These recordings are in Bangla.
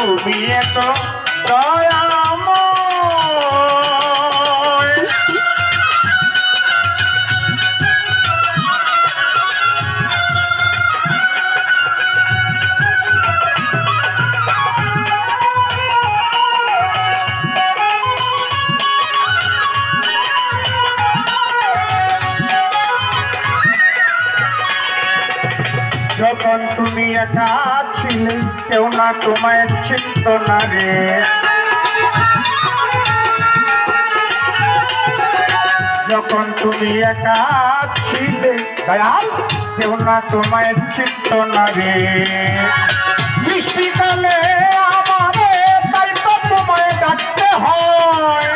তুমি এত দয়াময়। যখন তুমি একা ছিলে কেউ না তোমায় চিনত না রে, যখন তুমি একা ছিলে দয়াল কেউ না তোমায় চিনত না রে। বৃষ্টিকালে আমারে তাই তো তোমায় ডাকতে হয়,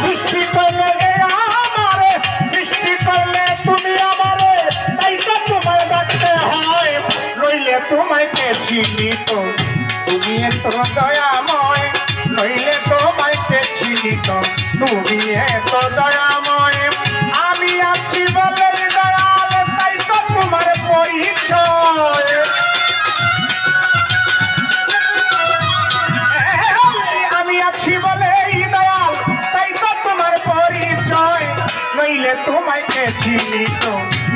বৃষ্টি করলে আমারে, বৃষ্টি করলে তুমি আমারে তাই তো তোমায় ডাকতে হয়। নইলে তোমায় কে চিনিত, তুমি এত দয়াময়। নইলে তোমায় কে চিনিত, তুমি এত দয়াময়। আমি আছি বলে দয়াল তাই তো তোমার পরিচয়, আমি আছি বলে দয়াল তাই তো তোমার পরিচয়। নইলে তোমায় কে চিনিত,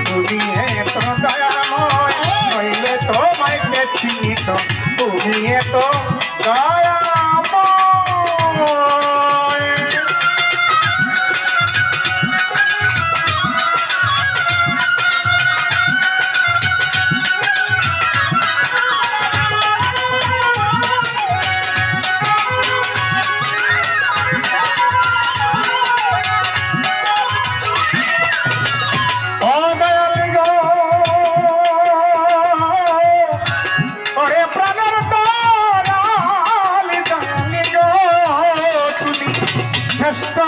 তুমি এত দয়াময়। নইলে তোমায় কে চিনিত, তুমি এত দয়াময়।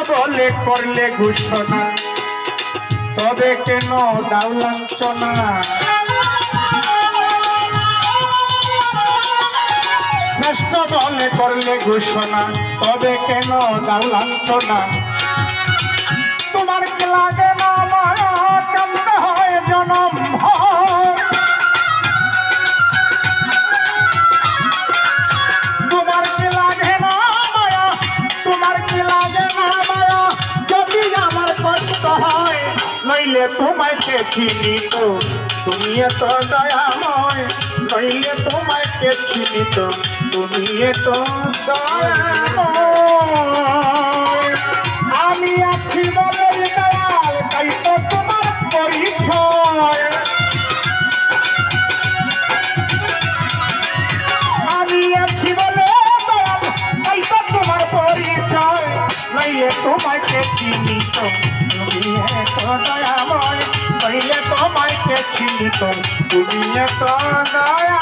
বলে করলে ঘোষণা তবে কেন দাও লাঞ্ছনা, শ্রেষ্ঠ বলে করলে ঘোষণা তবে কেন দাও লাঞ্ছনা। তোমার কি লাগে না মায়া কান্দতে হয় জনম ভর, তোমার কি লাগে না মায়া, তোমার কি লাগে না মায়া যদি আমার কষ্ট হয়। নইলে তোমায় কে চিনিত, তুমি এত দয়াময়। নইলে তোমায় কে চিনিত, তুমি এত দয়াময়। আমি আছি বলে দয়াল তাই তো তোমার পরিচয়, আমি আছি বলে দয়াল তাই তো তোমার পরিচয়। নইলে তোমায় কে চিনিত, তুমি এত দয়াময়। নইলে তোমায় কে চিনিত, তুমি এত দয়াময়।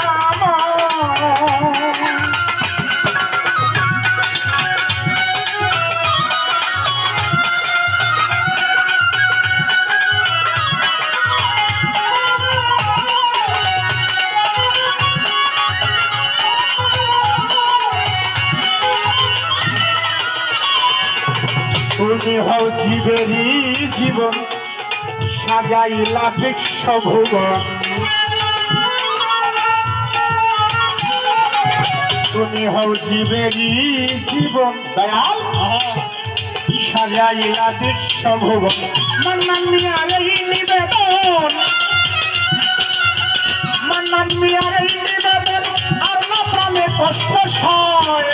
তুমি হও জীবেরই জীবন, সাজাইলা বিশ্বভুবন। তুমি হও জীবেরই জীবন দয়াল, সাজাইলা বিশ্বভুবন। মান্নান মিয়ার এই নিবেদন, মান্নান মিয়ার এই নিবেদন আর না প্রাণে কষ্ট সয়।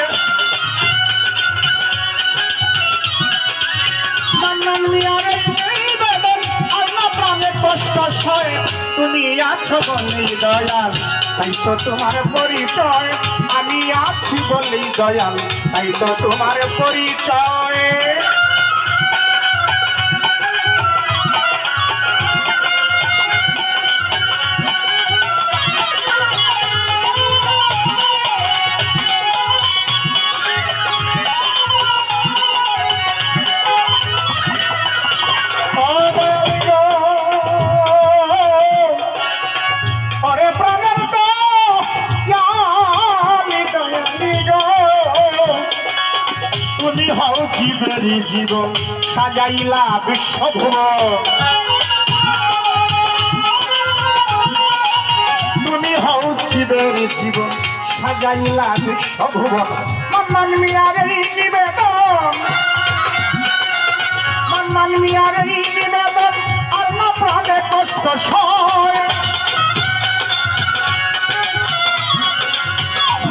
মান্নান মিয়ার এই নিবেদন আর না প্রাণে কষ্ট সয়। তুমি আছো বলেই দয়াল তাই তো তোমার পরিচয়, আমি আছি বলেই দয়াল তাই তো তোমার পরিচয়। জীবেরই জীবন সাজাইলা বিশ্বভুবন। জীবন সাজাইলা বিশ্বভুবন মান্নান মিয়ার এই নিবেদন মান্নান মিয়ার এই নিবেদন আর না প্রাণে কষ্ট সয়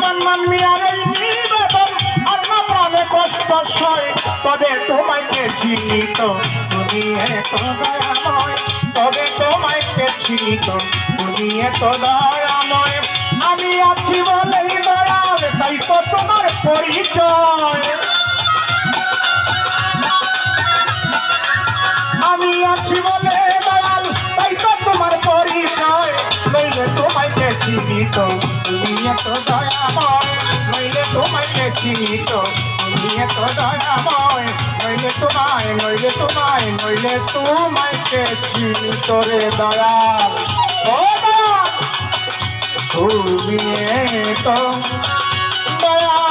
মান্নান মিয়ার এই নিবেদন আর না প্রাণে কষ্ট সয় তবে তোমাকে চিনি তো তুমি এত দয়াময় তবে তোমাকে চিনি তো তুমি এত দয়াময় আমি আছি বলেই দয়াল তাই তো তোমার পরিচয় আমি আছি বলে দয়াল তাই তো তোমার পরিচয় নইলে তোমাকে চিনি তো তুমি এত দয়াময় নইলে তোমাকে চিনি তো তুমি এত দয়াময় নইলে তোমাকে চিনি তোরে দয়াল ও দয়াল তুমি তো দয়া